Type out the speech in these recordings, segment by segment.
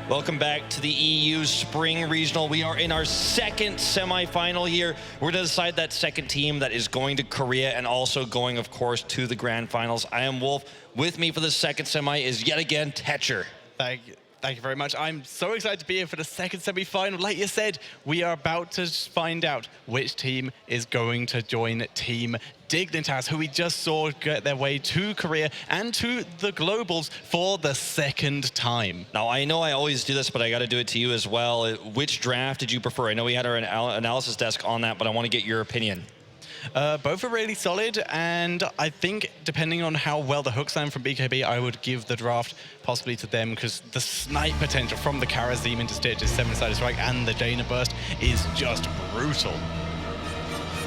Welcome back to the EU Spring Regional. We are in our second semifinal here. We're going to decide that second team that is going to Korea and also going, of course, to the grand finals. I am Wolf. With me for the second semi is yet again Tetcher. Thank you very much. I'm so excited to be here for the second semi-final. Like you said, we are about to find out which team is going to join Team Dignitas, who we just saw get their way to Korea and to the Globals for the second time. Now, I know I always do this, but I got to do it to you as well. Which draft did you prefer? I know we had our analysis desk on that, but I want to get your opinion. Both are really solid, and I think depending on how well the hooks land from BKB, I would give the draft possibly to them, because the snipe potential from the Karazim into Stitch's 7-sided strike and the Jaina burst is just brutal.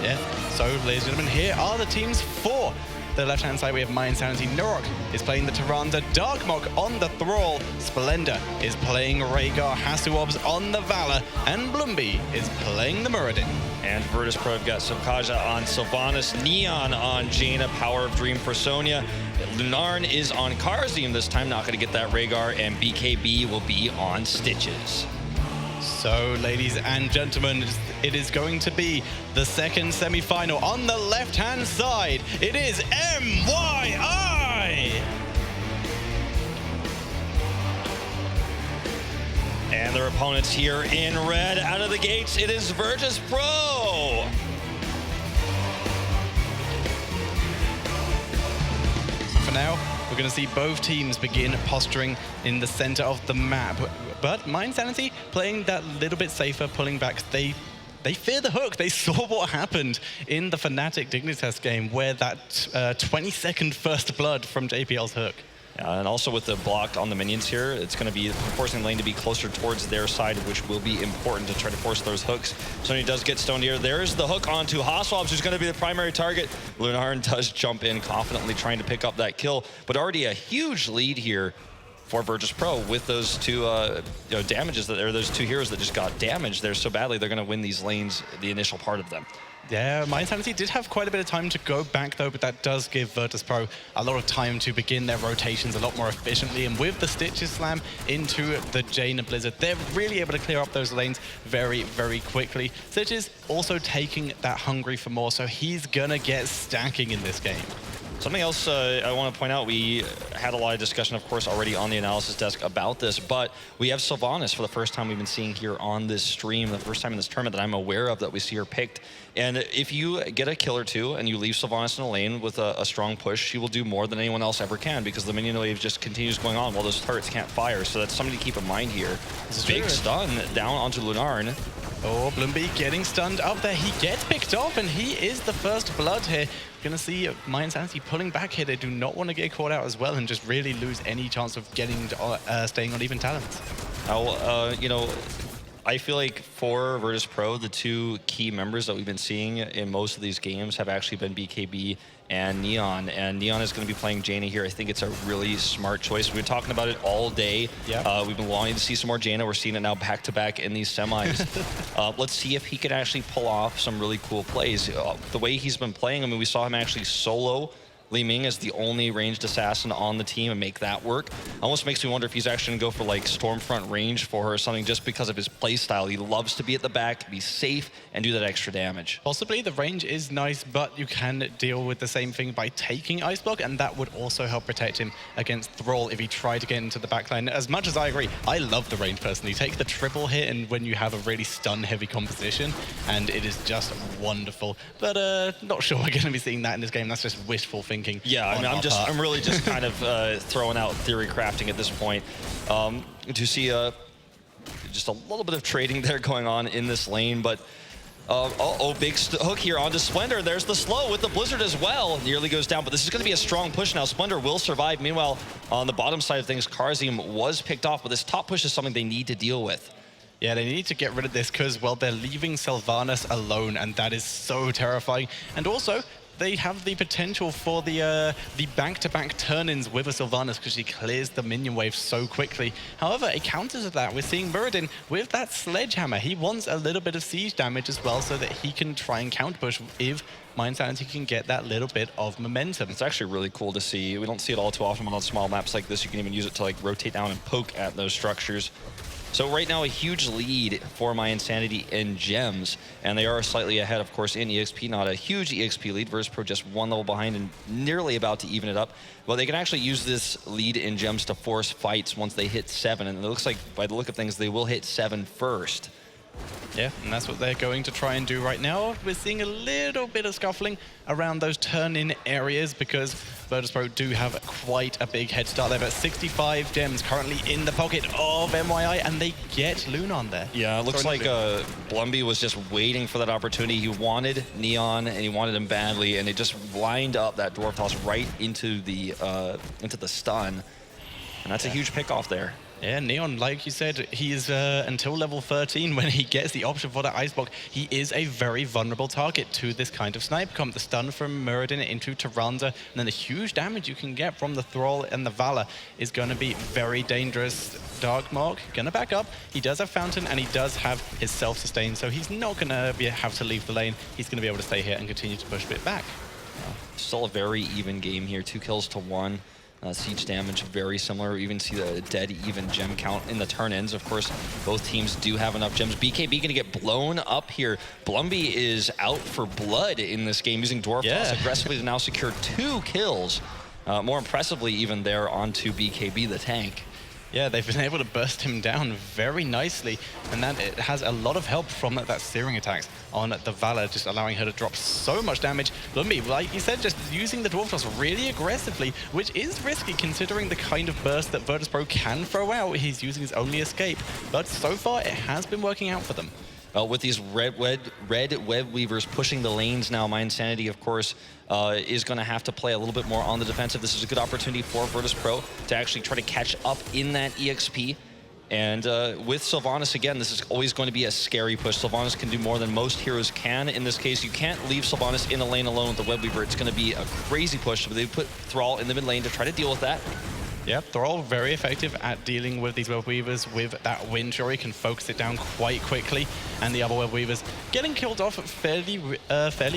Yeah, so ladies and gentlemen, here are the teams for the left-hand side. We have mYi Insanity. Nurok is playing the Tyrande. Darkmok on the Thrall. Splendor is playing Rhaegar. Hasuobs on the Valor. And Blumby is playing the Muradin. And Virtus.Pro have got Subkaja on Sylvanas, Neon on Jaina, Power of Dream for Sonya. Lunarn is on Karazim this time, not going to get that Rhaegar, and BKB will be on Stitches. So, ladies and gentlemen, it is going to be the second semi-final. On the left-hand side, it is mYi! And their opponents here in red, out of the gates, it is Virtus.Pro! For now, we're going to see both teams begin posturing in the center of the map. But mYi Insanity playing that little bit safer, pulling back. They fear the hook. They saw what happened in the Fnatic Dignitas game, where that 20-second first blood from JPL's hook. And also with the block on the minions here, it's going to be forcing the lane to be closer towards their side, which will be important to try to force those hooks. Sonya does get stoned here. There's the hook onto HotS, who's going to be the primary target. Lunarn does jump in confidently, trying to pick up that kill, but already a huge lead here for Virtus.Pro with those two damages that are those two heroes that just got damaged there so badly. They're going to win these lanes, the initial part of them. Yeah, mYi Insanity did have quite a bit of time to go back though, but that does give Virtus.Pro a lot of time to begin their rotations a lot more efficiently. And with the Stitches slam into the Jaina Blizzard, they're really able to clear up those lanes very, very quickly. Stitches also taking that hungry for more, so he's gonna get stacking in this game. Something else I want to point out, we had a lot of discussion, of course, already on the analysis desk about this, but we have Sylvanas for the first time we've been seeing here on this stream, the first time in this tournament that I'm aware of that we see her picked. And if you get a kill or two and you leave Sylvanas in a lane with a strong push, she will do more than anyone else ever can, because the minion wave just continues going on while those turrets can't fire. So that's something to keep in mind here. Big stun down onto Lunarn. Oh, Blumby getting stunned up there. He gets picked off, and he is the first blood here. Gonna see mYi Insanity pulling back here. They do not want to get caught out as well and just really lose any chance of getting staying on even talents. You know, I feel like for Virtus.Pro, the two key members that we've been seeing in most of these games have actually been BKB and Neon. And Neon is going to be playing Jaina here. I think it's a really smart choice. We've been talking about it all day. Yep. We've been wanting to see some more Jaina. We're seeing it now back-to-back in these semis. Let's see if he can actually pull off some really cool plays. The way he's been playing, I mean, we saw him actually solo Li Ming as the only ranged assassin on the team and make that work. Almost makes me wonder if he's actually going to go for like Stormfront range for her or something, just because of his play style. He loves to be at the back, be safe, and do that extra damage. Possibly the range is nice, but you can deal with the same thing by taking Ice Block, and that would also help protect him against Thrall if he tried to get into the backline. As much as I agree, I love the range personally. Take the triple hit and when you have a really stun-heavy composition, and it is just wonderful. But not sure we're going to be seeing that in this game. That's just wishful thinking. Yeah, I mean, I'm really just kind of throwing out theory crafting at this point. To see just a little bit of trading there going on in this lane, but big hook here onto Splendor. There's the slow with the Blizzard as well. Nearly goes down, but this is going to be a strong push now. Splendor will survive. Meanwhile, on the bottom side of things, Karazim was picked off, but this top push is something they need to deal with. Yeah, they need to get rid of this because, well, they're leaving Sylvanas alone, and that is so terrifying. And also, they have the potential for the back-to-back turn-ins with a Sylvanas because she clears the minion wave so quickly. However, a counter to that, we're seeing Muradin with that sledgehammer. He wants a little bit of siege damage as well so that he can try and counter-push if mYi Insanity can get that little bit of momentum. It's actually really cool to see. We don't see it all too often on small maps like this. You can even use it to like rotate down and poke at those structures. So right now, a huge lead for mYinsanity in gems, and they are slightly ahead, of course, in EXP. Not a huge EXP lead. Virtus.Pro just one level behind and nearly about to even it up. Well, they can actually use this lead in gems to force fights once they hit 7, and it looks like, by the look of things, they will hit 7 first. Yeah, and that's what they're going to try and do right now. We're seeing a little bit of scuffling around those turn-in areas because Virtus.Pro do have quite a big head start. They've got 65 gems currently in the pocket of mYi, and they get Lunon there. Yeah, it looks like Blumby was just waiting for that opportunity. He wanted Neon, and he wanted him badly, and it just lined up that Dwarf Toss right into the stun. And that's a huge pick-off there. Yeah, Neon, like you said, he is until level 13 when he gets the option for that ice block. He is a very vulnerable target to this kind of sniper comp. The stun from Muradin into Tyrande, and then the huge damage you can get from the Thrall and the Valor is going to be very dangerous. Darkmark gonna back up. He does have Fountain and he does have his self-sustain, so he's not gonna have to leave the lane. He's gonna be able to stay here and continue to push a bit back. Still a very even game here, 2 kills to 1. Siege damage very similar. We even see the dead even gem count in the turn-ins. Of course, both teams do have enough gems. BKB gonna get blown up here. Blumby is out for blood in this game, using Dwarf Toss aggressively to now secure 2 kills. More impressively even there onto BKB, the tank. Yeah, they've been able to burst him down very nicely, and that it has a lot of help from that searing attacks on the Valor, just allowing her to drop so much damage. Lumbi, like you said, just using the Dwarf Toss really aggressively, which is risky considering the kind of burst that Virtus.Pro can throw out. He's using his only escape, but so far it has been working out for them. With these red web weavers pushing the lanes now, mYinsanity, of course, is going to have to play a little bit more on the defensive. This is a good opportunity for Virtus.Pro to actually try to catch up in that EXP. And with Sylvanas, again, this is always going to be a scary push. Sylvanas can do more than most heroes can. In this case, you can't leave Sylvanas in a lane alone with the web weaver. It's going to be a crazy push. But they put Thrall in the mid lane to try to deal with that. Yep, they're all very effective at dealing with these web weavers with that wind Fury, can focus it down quite quickly, and the other web weavers getting killed off fairly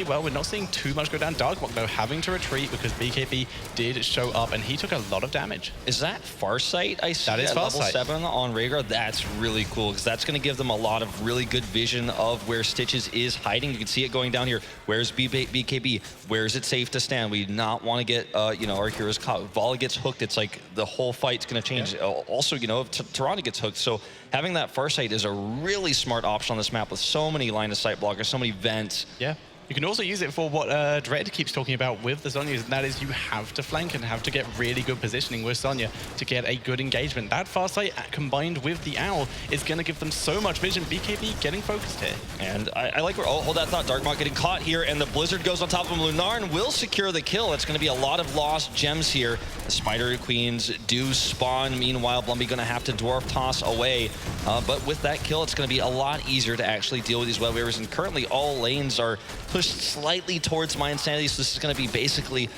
well. We're not seeing too much go down. Darkmark, though, having to retreat because BKB did show up, and he took a lot of damage. Is that Farsight I see that is at level Farsight. 7 on Rhaegar? That's really cool, because that's going to give them a lot of really good vision of where Stitches is hiding. You can see it going down here. Where's BKB? Where is it safe to stand? We do not want to get, you know, our heroes caught. Vala gets hooked. It's like the whole fight's going to change. Yeah. Also, you know, if Tyrande gets hooked. So having that Farsight is a really smart option on this map with so many line of sight blockers, so many vents. Yeah. You can also use it for what Dread keeps talking about with the Zhonya's, and that is you have to flank and have to get really good positioning with Zhonya to get a good engagement. That Farsight combined with the Owl is going to give them so much vision. BKB getting focused here. And I like where, oh, hold that thought, Darkmark getting caught here, and the Blizzard goes on top of him. Lunarn will secure the kill. It's going to be a lot of lost gems here. The Spider Queens do spawn. Meanwhile, Blumby going to have to Dwarf Toss away. But with that kill, it's going to be a lot easier to actually deal with these web weavers. And currently, all lanes are pushed slightly towards mYinsanity, so this is going to be basically,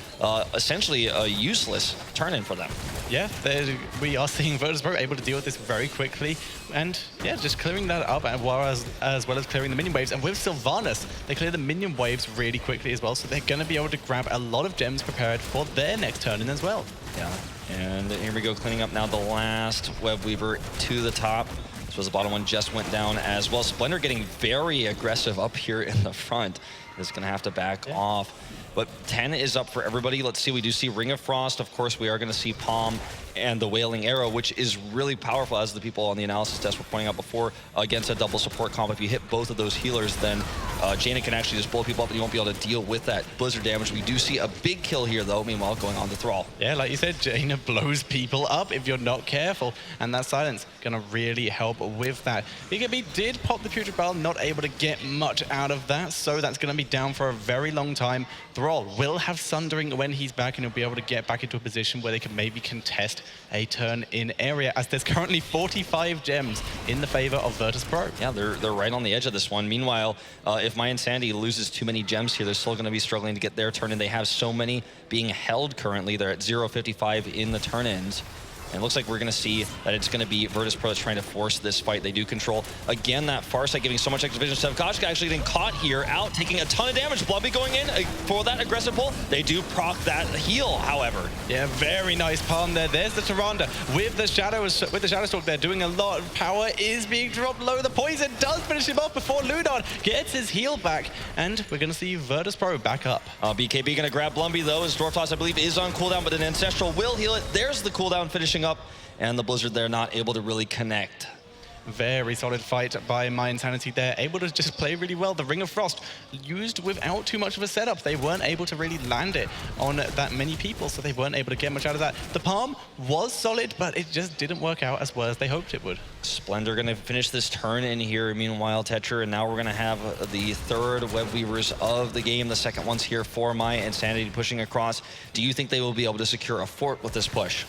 essentially a useless turn-in for them. Yeah, we are seeing Virtus.Pro able to deal with this very quickly, and yeah, just clearing that up as well as clearing the minion waves. And with Sylvanas, they clear the minion waves really quickly as well, so they're going to be able to grab a lot of gems prepared for their next turn-in as well. Yeah, and here we go, cleaning up now the last web weaver to the top. So the bottom one just went down as well. Splendor getting very aggressive up here in the front. Is going to have to back off. But 10 is up for everybody. Let's see, we do see Ring of Frost. Of course, we are going to see Palm and the Wailing Arrow, which is really powerful, as the people on the analysis desk were pointing out before, against a double support comp. If you hit both of those healers, then Jaina can actually just blow people up, and you won't be able to deal with that Blizzard damage. We do see a big kill here, though, meanwhile, going on to Thrall. Yeah, like you said, Jaina blows people up if you're not careful, and that silence going to really help with that. BKB did pop the Putrid Barrel, not able to get much out of that, so that's going to be down for a very long time. Thrall will have Sundering when he's back, and he'll be able to get back into a position where they can maybe contest a turn in area, as there's currently 45 gems in the favor of Virtus.Pro. Yeah, they're right on the edge of this one. Meanwhile, if mYinsanity loses too many gems here, they're still going to be struggling to get their turn in. They have so many being held currently. They're at 0.55 in the turn-ins. And it looks like we're going to see that it's going to be Virtus.Pro that's trying to force this fight. They do control, again, that far side, giving so much extra vision. Semifinals actually getting caught here, out, taking a ton of damage. Blubby going in for that aggressive pull. They do proc that heal, however. Yeah, very nice palm there. There's the Tyrande with the Shadow Stalk there, doing a lot. Power is being dropped low. The poison does finish him off before Ludon gets his heal back. And we're going to see Virtus.Pro back up. BKB going to grab Blumby, though. His Dwarf Toss, I believe, is on cooldown, but an Ancestral will heal it. There's the cooldown finishing up, and the Blizzard there not able to really connect. Very solid fight by mYi there, able to just play really well. The Ring of Frost used without too much of a setup. They weren't able to really land it on that many people, so they weren't able to get much out of that. The palm was solid, but it just didn't work out as well as they hoped it would. Splendor going to finish this turn in here, meanwhile, Tetra, and now we're going to have the third Web Weavers of the game. The second one's here for mYi pushing across. Do you think they will be able to secure a fort with this push?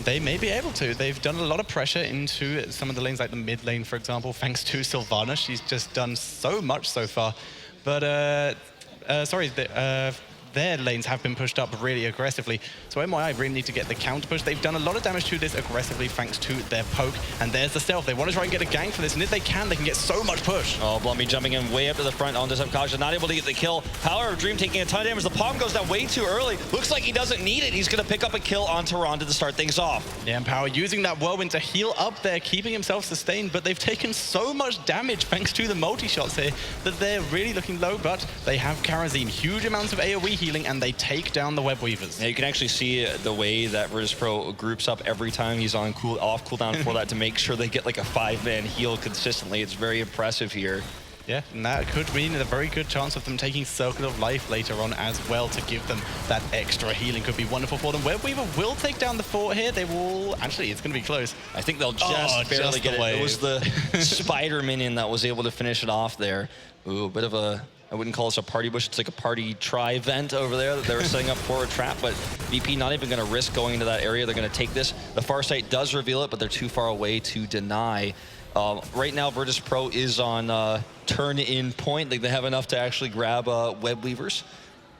They may be able to. They've done a lot of pressure into some of the lanes, like the mid lane, for example, thanks to Sylvana. She's just done so much so far. But, their lanes have been pushed up really aggressively. So mYi really need to get the counter push. They've done a lot of damage to this aggressively thanks to their poke. And there's the stealth. They want to try and get a gank for this. And if they can get so much push. Oh, Blumby jumping in way up to the front onto Semifinals, not able to get the kill. Power of Dream taking a ton of damage. The palm goes down way too early. Looks like he doesn't need it. He's going to pick up a kill on Tyrande to start things off. Yeah, and Power using that whirlwind to heal up there, keeping himself sustained. But they've taken so much damage thanks to the multi-shots here that they're really looking low. But they have Karazim, huge amounts of AoE healing, and they take down the Web Weavers. Yeah, you can actually see the way that Virtus.Pro groups up every time he's on off cooldown for that to make sure they get like a 5-man heal consistently. It's very impressive here. Yeah, and that could mean a very good chance of them taking Circle of Life later on as well to give them that extra healing. Could be wonderful for them. Web Weaver will take down the fort here. They will... Actually, it's going to be close. I think they'll just barely get it. It was the Spider minion that was able to finish it off there. Ooh, a bit of a... I wouldn't call this a party bush. It's like a party tri-vent over there that they were setting up for a trap, but VP not even going to risk going into that area. They're going to take this. The far side does reveal it, but they're too far away to deny. Right now, Virtus.Pro is on turn-in point. They have enough to actually grab Web Weavers.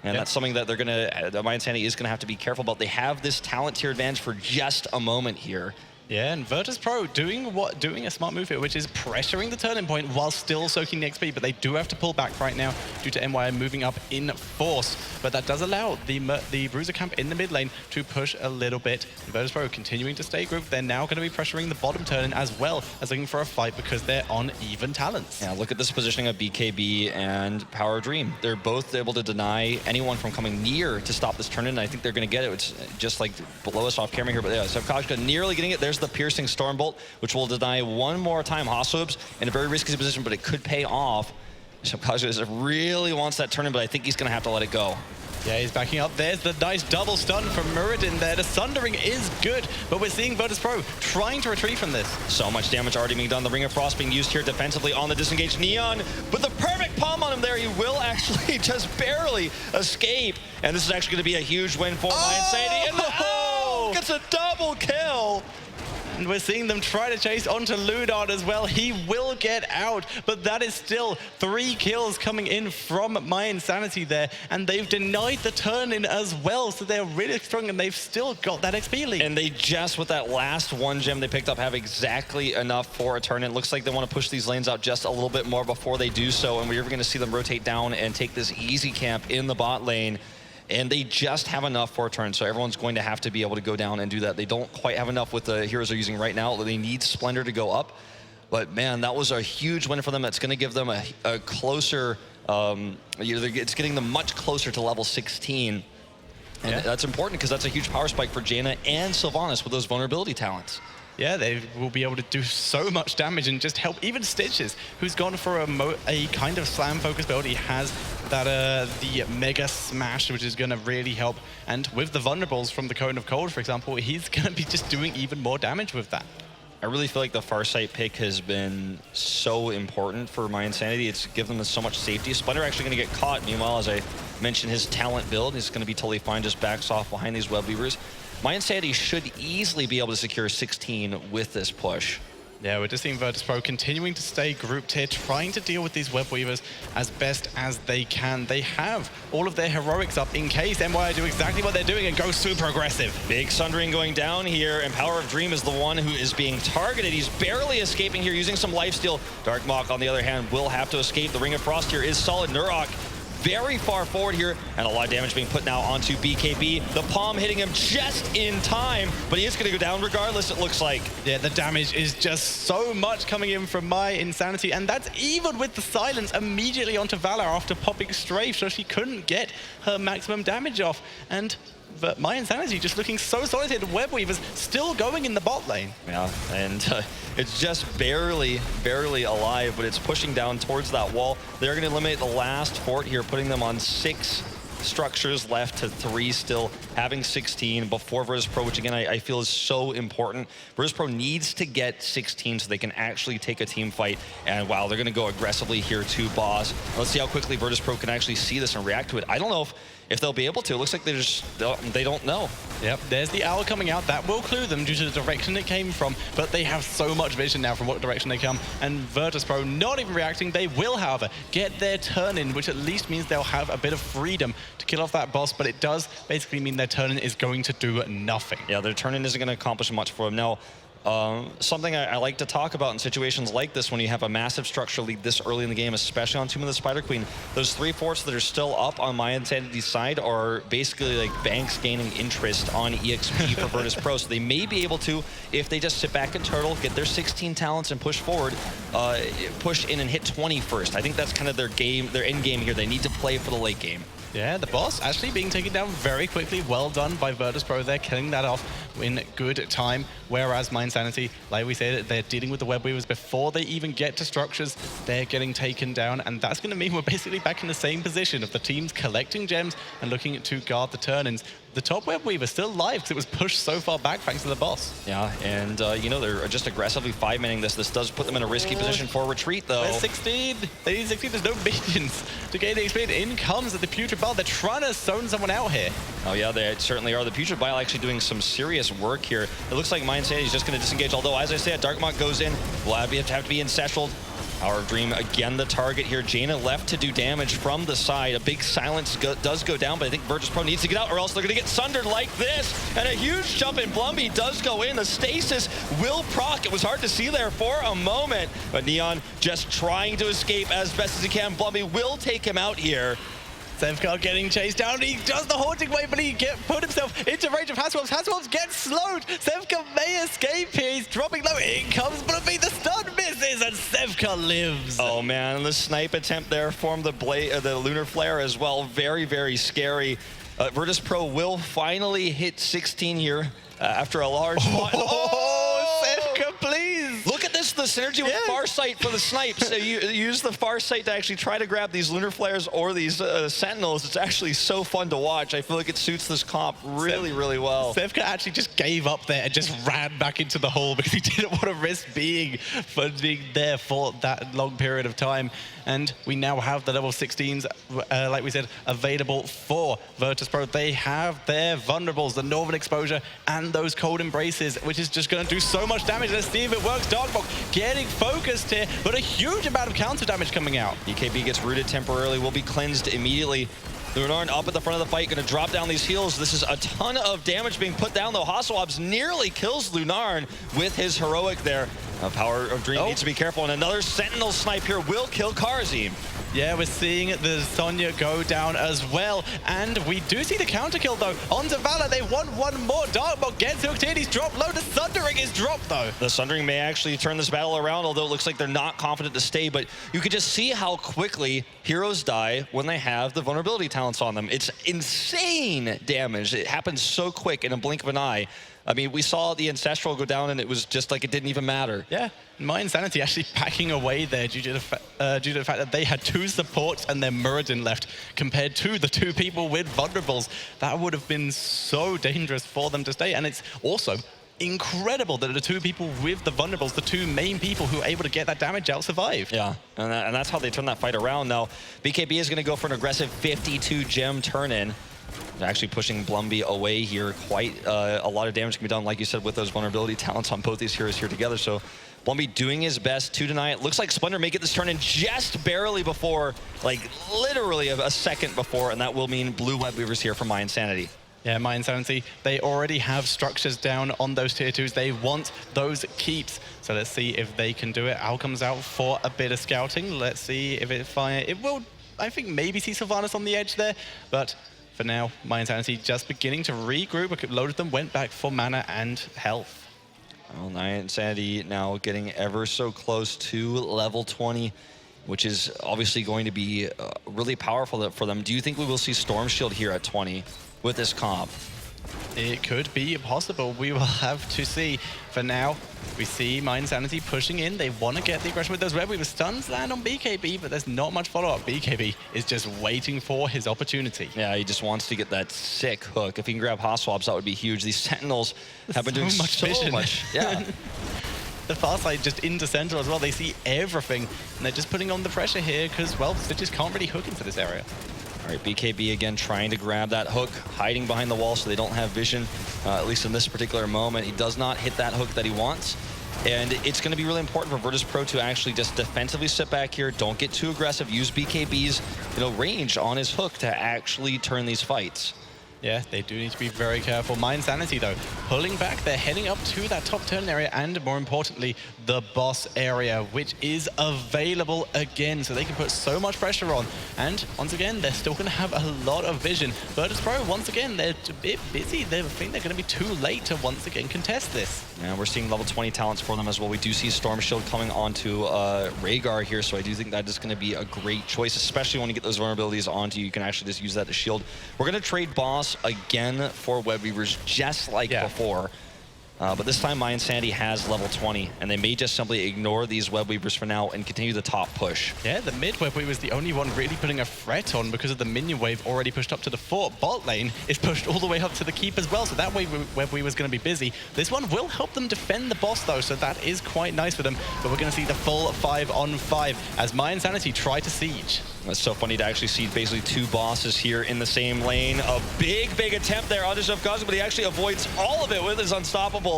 And that's something that they're going to, mYi is going to have to be careful about. They have this talent tier advantage for just a moment here. Yeah, and Virtus.Pro doing a smart move here, which is pressuring the turning point while still soaking the XP, but they do have to pull back right now due to mYi moving up in force. But that does allow the Bruiser camp in the mid lane to push a little bit. Virtus.Pro continuing to stay grouped. They're now going to be pressuring the bottom turn as well as looking for a fight because they're on even talents. Yeah, look at this positioning of BKB and Power Dream. They're both able to deny anyone from coming near to stop this turn in. I think they're going to get it. It's just like below us off camera here, but yeah, Semifinals nearly getting it. There's the piercing Stormbolt, which will deny one more time HotS in a very risky position, but it could pay off. Semifinals really wants that turn in, but I think he's going to have to let it go. Yeah, he's backing up. There's the nice double stun from Muradin there. The Sundering is good, but we're seeing Virtus.Pro trying to retreat from this. So much damage already being done. The Ring of Frost being used here defensively on the disengaged Neon. With the perfect palm on him there, he will actually just barely escape. And this is actually going to be a huge win for mYi. And gets a double kill. And we're seeing them try to chase onto Ludon as well. He will get out, but that is still 3 kills coming in from mYi there. And they've denied the turn-in as well, so they're really strong and they've still got that XP lead. And they just, with that last 1 gem they picked up, have exactly enough for a turn-in. Looks like they want to push these lanes out just a little bit more before they do so, and we're going to see them rotate down and take this easy camp in the bot lane. And they just have enough for a turn, so everyone's going to have to be able to go down and do that. They don't quite have enough with the heroes they're using right now. They need Splendor to go up. But man, that was a huge win for them. That's going to give them a closer, it's getting them much closer to level 16. And that's important because that's a huge power spike for Jaina and Sylvanas with those vulnerability talents. Yeah, they will be able to do so much damage and just help even Stitches, who's gone for a kind of slam-focused build. He has that the Mega Smash, which is going to really help. And with the vulnerables from the Cone of Cold, for example, he's going to be just doing even more damage with that. I really feel like the Farsight pick has been so important for mYi. It's given them so much safety. Splendor actually going to get caught. Meanwhile, as I mentioned, his talent build is going to be totally fine, just backs off behind these Web Weavers. mYi should easily be able to secure 16 with this push. Yeah, we're just seeing Virtus.Pro continuing to stay grouped here, trying to deal with these web weavers as best as they can. They have all of their heroics up in case mYi do exactly what they're doing and go super aggressive. Big Sundering going down here, and Power of Dream is the one who is being targeted. He's barely escaping here using some lifesteal. Dark Mach, on the other hand, will have to escape. The Ring of Frost here is solid. Nurok very far forward here, and a lot of damage being put now onto BKB. The palm hitting him just in time, but he is going to go down regardless, it looks like. Yeah, the damage is just so much coming in from mYi, and that's even with the silence immediately onto Valor after popping Strafe, so she couldn't get her maximum damage off. But mYi just looking so solid here. The web weavers still going in the bot lane. Yeah, and it's just barely alive, but it's pushing down towards that wall. They're going to eliminate the last fort here, putting them on 6 structures left to 3 still, having 16 before Virtus.Pro, which again I feel is so important. Virtus.Pro needs to get 16 so they can actually take a team fight, and wow, they're going to go aggressively here to boss. Let's see how quickly Virtus.Pro can actually see this and react to it. I don't know if they'll be able to. It looks like they don't know. Yep, there's the owl coming out. That will clue them due to the direction it came from, but they have so much vision now from what direction they come, and Virtus.Pro not even reacting. They will, however, get their turn in, which at least means they'll have a bit of freedom to kill off that boss, but it does basically mean their turn in is going to do nothing. Yeah, their turn in isn't going to accomplish much for them. Now, something I like to talk about in situations like this, when you have a massive structure lead this early in the game, especially on Tomb of the Spiderqueen, those 3 forts that are still up on mYi's side are basically like banks gaining interest on EXP for Virtus.Pro, so they may be able to, if they just sit back and turtle, get their 16 talents and push forward, push in and hit 20 first. I think that's kind of their game, their end game here. They need to play for the late game. Yeah, the boss actually being taken down very quickly. Well done by Virtus.Pro. They're killing that off in good time. Whereas mYi, like we said, they're dealing with the web weavers before they even get to structures. They're getting taken down, and that's going to mean we're basically back in the same position of the teams collecting gems and looking to guard the turn-ins. The top web weaver still alive because it was pushed so far back thanks to the boss. Yeah, and you know, they're just aggressively 5-manning this. This does put them in a risky position for retreat, though. There's 16. They need 16. There's no minions to gain the experience. In comes the Putrid Bile. They're trying to zone someone out here. Oh yeah, they certainly are. The Putrid Bile actually doing some serious work here. It looks like mYi is just going to disengage, although, as I said, Dark Mach goes in. We'll have to be ancestral. Power of Dream, again, the target here. Jaina left to do damage from the side. A big silence does go down, but I think Virtus.Pro needs to get out, or else they're going to get sundered like this. And a huge jump in. Blumby does go in. The stasis will proc. It was hard to see there for a moment, but Neon just trying to escape as best as he can. Blumby will take him out here. Sevka getting chased down. He does the haunting wave, but he put himself into range of Haswells. Haswells gets slowed. Sevka may escape here. He's dropping low. In comes Blumby. The stun misses, and Sevka lives. Oh man, the snipe attempt there formed the lunar flare as well. Very scary. Virtus.Pro will finally hit 16 here after a large. Sevka, please. Look at this, the synergy with Farsight for the snipes. So you use the Farsight to actually try to grab these lunar flares or these sentinels. It's actually so fun to watch. I feel like it suits this comp really well. Sevka actually just gave up there and just ran back into the hole because he didn't want to risk being there for that long period of time. And we now have the level 16s, like we said, available for Virtus.Pro. They have their vulnerables, the Northern Exposure, and those Cold Embraces, which is just going to do so much damage. Let's see if it works. Dark Mach getting focused here, but a huge amount of counter damage coming out. BKB gets rooted temporarily, will be cleansed immediately. Lunarn up at the front of the fight, going to drop down these heals. This is a ton of damage being put down, though. Haswabs nearly kills Lunarn with his heroic there. Power of Dream needs to be careful, and another Sentinel snipe here will kill Karazim. Yeah, we're seeing the Sonya go down as well. And we do see the counter kill, though. Onto Valor, they want one more. Dark Mach gets hooked in. He's dropped low. The Sundering is dropped, though. The Sundering may actually turn this battle around, although it looks like they're not confident to stay. But you could just see how quickly heroes die when they have the vulnerability talents on them. It's insane damage. It happens so quick in a blink of an eye. I mean, we saw the Ancestral go down, and it was just like it didn't even matter. Yeah, mYi actually packing away there due to the fact that they had 2 supports and their Muradin left, compared to the 2 people with vulnerables. That would have been so dangerous for them to stay, and it's also incredible that the 2 people with the vulnerables, the 2 main people who are able to get that damage out, survived. Yeah, and that's how they turn that fight around. Now, BKB is going to go for an aggressive 52 gem turn-in. They're actually pushing Blumby away here. Quite a lot of damage can be done, like you said, with those vulnerability talents on both these heroes here together. So Blumby doing his best to deny it. Looks like Splendor may get this turn in just barely before, like literally a second before, and that will mean blue Web Weavers here from mYinsanity. Yeah, mYinsanity, they already have structures down on those tier 2s. They want those keeps. So let's see if they can do it. Al comes out for a bit of scouting. Let's see if it fire. It will, I think, maybe see Sylvanas on the edge there, but for now, mYinsanity just beginning to regroup. A load of them went back for mana and health. Well, mYinsanity now getting ever so close to level 20, which is obviously going to be really powerful for them. Do you think we will see Storm Shield here at 20 with this comp? It could be possible. We will have to see. For now, we see mYinsanity pushing in. They want to get the aggression with those Red Weaver stuns land on BKB, but there's not much follow-up. BKB is just waiting for his opportunity. Yeah, he just wants to get that sick hook. If he can grab HotS swaps, that would be huge. These Sentinels have been doing so much. Yeah. The far side just into Sentinel as well. They see everything, and they're just putting on the pressure here because, well, they just can't really hook into this area. All right, BKB again trying to grab that hook, hiding behind the wall so they don't have vision, at least in this particular moment. He does not hit that hook that he wants. And it's going to be really important for Virtus.Pro to actually just defensively sit back here, don't get too aggressive, use BKB's range on his hook to actually turn these fights. Yeah, they do need to be very careful. mYinsanity, though, pulling back. They're heading up to that top turn area and, more importantly, the boss area, which is available again. So they can put so much pressure on. And, once again, they're still going to have a lot of vision. Virtus.Pro, once again, they're a bit busy. They think they're going to be too late to once again contest this. And we're seeing level 20 talents for them as well. We do see Storm Shield coming onto Rhaegar here, so I do think that is going to be a great choice, especially when you get those vulnerabilities onto you. You can actually just use that to shield. We're going to trade boss again for Web Weavers, just like before. But this time mYinsanity has level 20, and they may just simply ignore these Web Weavers for now and continue the top push. Yeah, the mid Web Weaver is the only one really putting a threat on because of the minion wave already pushed up to the fort. Bot lane is pushed all the way up to the keep as well, so that way Web Weaver is going to be busy. This one will help them defend the boss, though, so that is quite nice for them. But we're going to see the full 5-on-5 as mYinsanity try to siege. It's so funny to actually see basically two bosses here in the same lane. A big, big attempt there on Chef Cosmo, but he actually avoids all of it with his Unstoppable.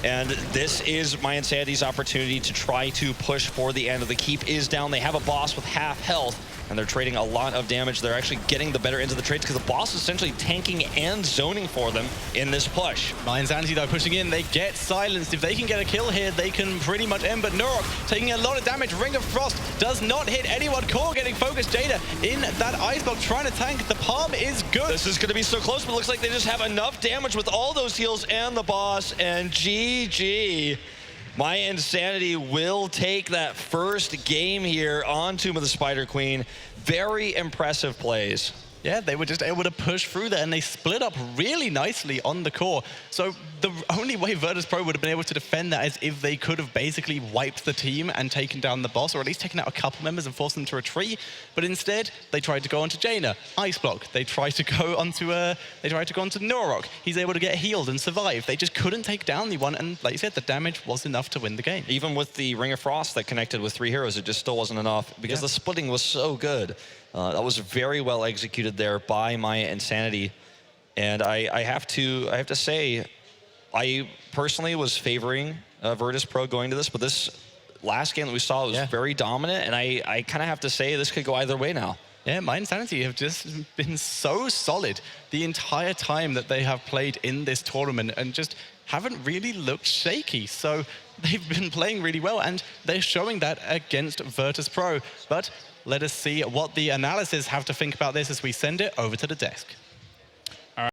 And this is mYinsanity's opportunity to try to push for the end of the keep is down. They have a boss with half health, and they're trading a lot of damage. They're actually getting the better ends of the trades because the boss is essentially tanking and zoning for them in this push. mYinsanity, though, pushing in. They get silenced. If they can get a kill here, they can pretty much end. But Nurok taking a lot of damage. Ring of Frost does not hit anyone. Core getting focused. Jada in that ice block trying to tank. The palm is good. This is going to be so close, but it looks like they just have enough damage with all those heals and the boss. And GG. mYinsanity will take that first game here on Tomb of the Spiderqueen. Very impressive plays. Yeah, they were just able to push through there, and they split up really nicely on the core. So the only way Virtus.Pro would have been able to defend that is if they could have basically wiped the team and taken down the boss, or at least taken out a couple members and forced them to retreat. But instead, they tried to go onto Jaina, Ice Block. They tried to go onto Nurok. He's able to get healed and survive. They just couldn't take down the one, and like you said, the damage was enough to win the game. Even with the Ring of Frost that connected with 3 heroes, it just still wasn't enough because the splitting was so good. That was very well executed there by mYinsanity, and I have to say, I personally was favoring Virtus.Pro going to this, but this last game that we saw was very dominant, and I kind of have to say this could go either way now. Yeah, mYinsanity have just been so solid the entire time that they have played in this tournament and just haven't really looked shaky. So they've been playing really well, and they're showing that against Virtus.Pro. But let us see what the analysis have to think about this as we send it over to the desk.